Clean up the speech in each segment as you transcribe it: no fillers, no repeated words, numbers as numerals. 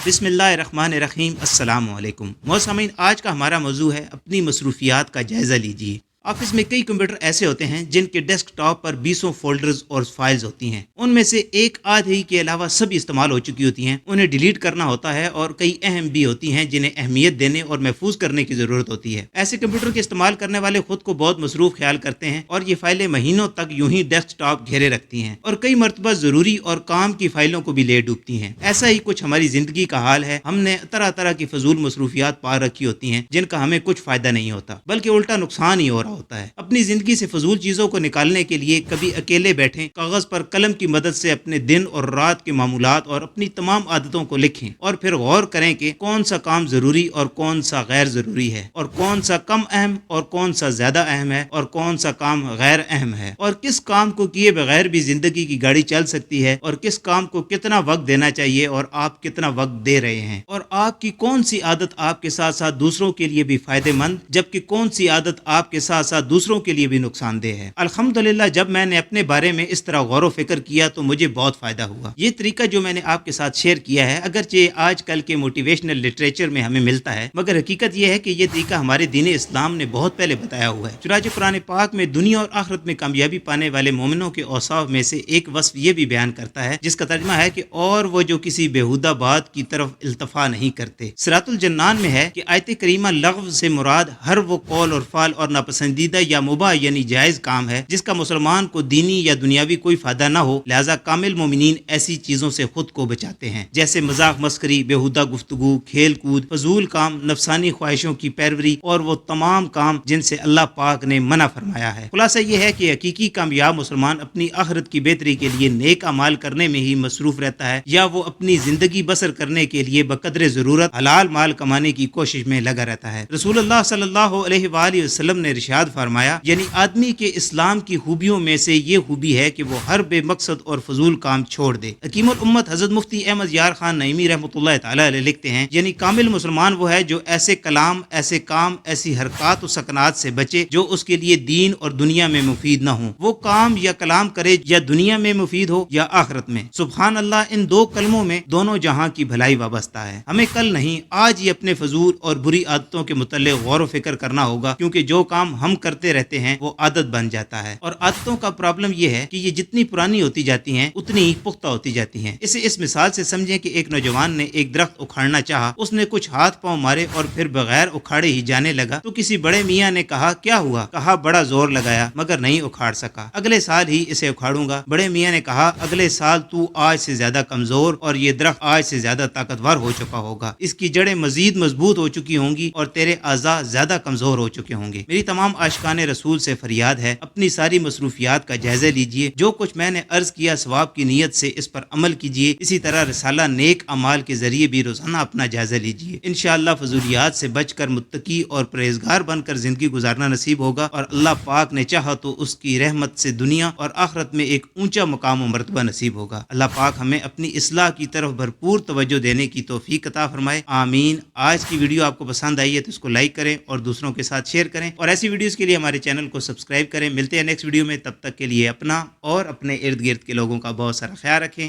बिस्मिल्लाहिर्रहमानिर्रहीम अस्सलाम वालेकुम। मोहतरमीन, आज का हमारा मौजू है अपनी मसरूफियात का जायज़ा लीजिए। ऑफिस में कई कंप्यूटर ऐसे होते हैं जिनके डेस्कटॉप पर बीसों फोल्डर्स और फाइल्स होती हैं। उनमें से एक आधे के अलावा सभी इस्तेमाल हो चुकी होती हैं। उन्हें डिलीट करना होता है और कई अहम भी होती हैं जिन्हें अहमियत देने और महफूज करने की ज़रूरत होती है। ऐसे कंप्यूटर के इस्तेमाल करने वाले खुद को बहुत मसरूफ ख्याल करते हैं और ये फाइलें महीनों तक यूं ही डेस्कटॉप घेरे रखती हैं और कई मरतबा ज़रूरी और काम की फाइलों को भी ले डूबती हैं। ऐसा ही कुछ हमारी ज़िंदगी का हाल है। हमने तरह तरह की फजूल मसरूफियात पा रखी होती हैं जिनका हमें कुछ फ़ायदा नहीं होता, बल्कि उल्टा नुकसान ही हो रहा होता है। अपनी जिंदगी से फजूल चीजों को निकालने के लिए कभी अकेले बैठें, कागज पर कलम की मदद से अपने दिन और रात के मामूलात और अपनी तमाम आदतों को लिखें और फिर गौर करें कि कौन सा काम जरूरी और कौन सा गैर जरूरी है, और कौन सा कम अहम और कौन सा ज्यादा अहम है, और कौन सा काम गैर अहम है, और किस काम को किए बगैर भी जिंदगी की गाड़ी चल सकती है, और किस काम को कितना वक्त देना चाहिए और आप कितना वक्त दे रहे हैं, और आपकी कौन सी आदत आपके साथ साथ दूसरों के लिए भी फायदेमंद जबकि कौन सी आदत आपके साथ साथ दूसरों के लिए भी नुकसानदेह है। अल्हम्दुलिल्लाह, जब मैंने अपने बारे में इस तरह गौर व फिक्र किया तो मुझे बहुत फायदा हुआ। ये तरीका जो मैंने आपके साथ शेयर किया है, अगरचे आजकल के मोटिवेशनल लिटरेचर में हमें मिलता है, मगर हकीकत यह है कि ये तरीका हमारे दीन इस्लाम ने बहुत पहले बताया हुआ है। चुनांचे कुरान पाक में दुनिया और आखिरत में कामयाबी पाने वाले मोमिनों के औसाफ में से एक वस्फ ये भी बयान करता है, जिसका तर्जुमा है कि और वो जो किसी बेहुदा बात की तरफ इल्तफा नहीं करते। सिरातुल जन्नान में है कि आयत करीमा लग़व से मुराद हर वो कौल और फाल और नापसंदीदा या मुबाह यानी जायज काम है जिसका मुसलमान को दीनी या दुनियावी कोई फायदा न हो। लिहाजा कामिल मोमिनीन ऐसी चीजों से खुद को बचाते हैं, जैसे मजाक मस्करी, बेहुदा गुफ्तगू, खेल कूद, फजूल काम, नफसानी ख्वाहिशों की पैरवी और वो तमाम काम जिनसे अल्लाह पाक ने मना फरमाया है। खुलासा ये है कि हकीकी कामयाब मुसलमान अपनी आखिरत की बेहतरी के लिए नेक अमाल करने में ही मसरूफ रहता है, या वो अपनी जिंदगी बसर करने के लिए बकदरे जरूरत हलाल माल कमाने की कोशिश में लगा रहता है। रसूलुल्लाह सल्लल्लाहु अलैहि वसल्लम ने इरशाद फरमाया, यानी आदमी के इस्लाम की खूबियों में से ये खूबी है कि वो हर बेमकसद और फजूल काम छोड़ दे। हकीमुल उम्मत हजरत मुफ्ती अहमद यार खान नईमी रहमतुल्लाह तआला अलैह लिखते हैं, यानी कामिल मुसलमान वो है जो ऐसे कलाम, ऐसे काम, ऐसी हरकत और सकनात से बचे जो उसके लिए दीन और दुनिया में मुफीद न हो। वो काम या कलाम करे या दुनिया में मुफीद हो या आखिरत में। सुभान अल्लाह, इन दो कलमों में दोनों जहां की भलाई वाबस्ता है। हमें कल नहीं आज ही अपने फजूल और बुरी आदतों के मुतल्लिक़ गौर व फिक्र करना होगा, क्योंकि जो काम हम करते रहते हैं वो आदत बन जाता है। और आदतों का प्रॉब्लम यह है कि ये जितनी पुरानी होती जाती हैं उतनी ही पुख्ता होती जाती हैं। इसे इस मिसाल से समझें कि एक नौजवान ने एक दरख्त उखाड़ना चाहा, उसने कुछ हाथ पांव मारे और फिर बगैर उखाड़े ही जाने लगा तो किसी बड़े मियाँ ने कहा, क्या हुआ? कहा, बड़ा जोर लगाया मगर नहीं उखाड़ सका, अगले साल ही इसे उखाड़ूंगा। बड़े मियाँ ने कहा, अगले साल तू आज से ज्यादा कमजोर और ये दरख्त आज से ज्यादा ताकतवर हो चुका होगा, इसकी जड़ें मजीद मजबूत हो चुकी होंगी और तेरे आज़ा ज्यादा कमजोर हो चुके होंगे। मेरी तमाम आशिकाने रसूल से फरियाद है, अपनी सारी मसरूफियात का जायजा लीजिए। जो कुछ मैंने अर्ज किया सवाब की नीयत से इस पर अमल कीजिए। इसी तरह रिसाला नेक अमाल के जरिए भी रोजाना अपना जायजा लीजिए। इंशाअल्लाह फजूलियात से बचकर मुत्तकी और परहेजगार बनकर जिंदगी गुजारना नसीब होगा, और अल्लाह पाक ने चाहा तो उसकी रहमत से दुनिया और आखिरत में एक ऊंचा मकाम और मर्तबा नसीब होगा। अल्लाह पाक हमें अपनी इस्लाह की तरफ भरपूर तवज्जो देने की तौफीक अता फरमाए, आमीन। आज की वीडियो आपको पसंद आई है तो इसको लाइक करें और दूसरों के साथ शेयर करें, और ऐसी वीडियोस के लिए हमारे चैनल को सब्सक्राइब करें। मिलते हैं नेक्स्ट वीडियो में, तब तक के लिए अपना और अपने इर्द गिर्द के लोगों का बहुत सारा ख्याल रखें।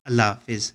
अल्लाह हाफिज़।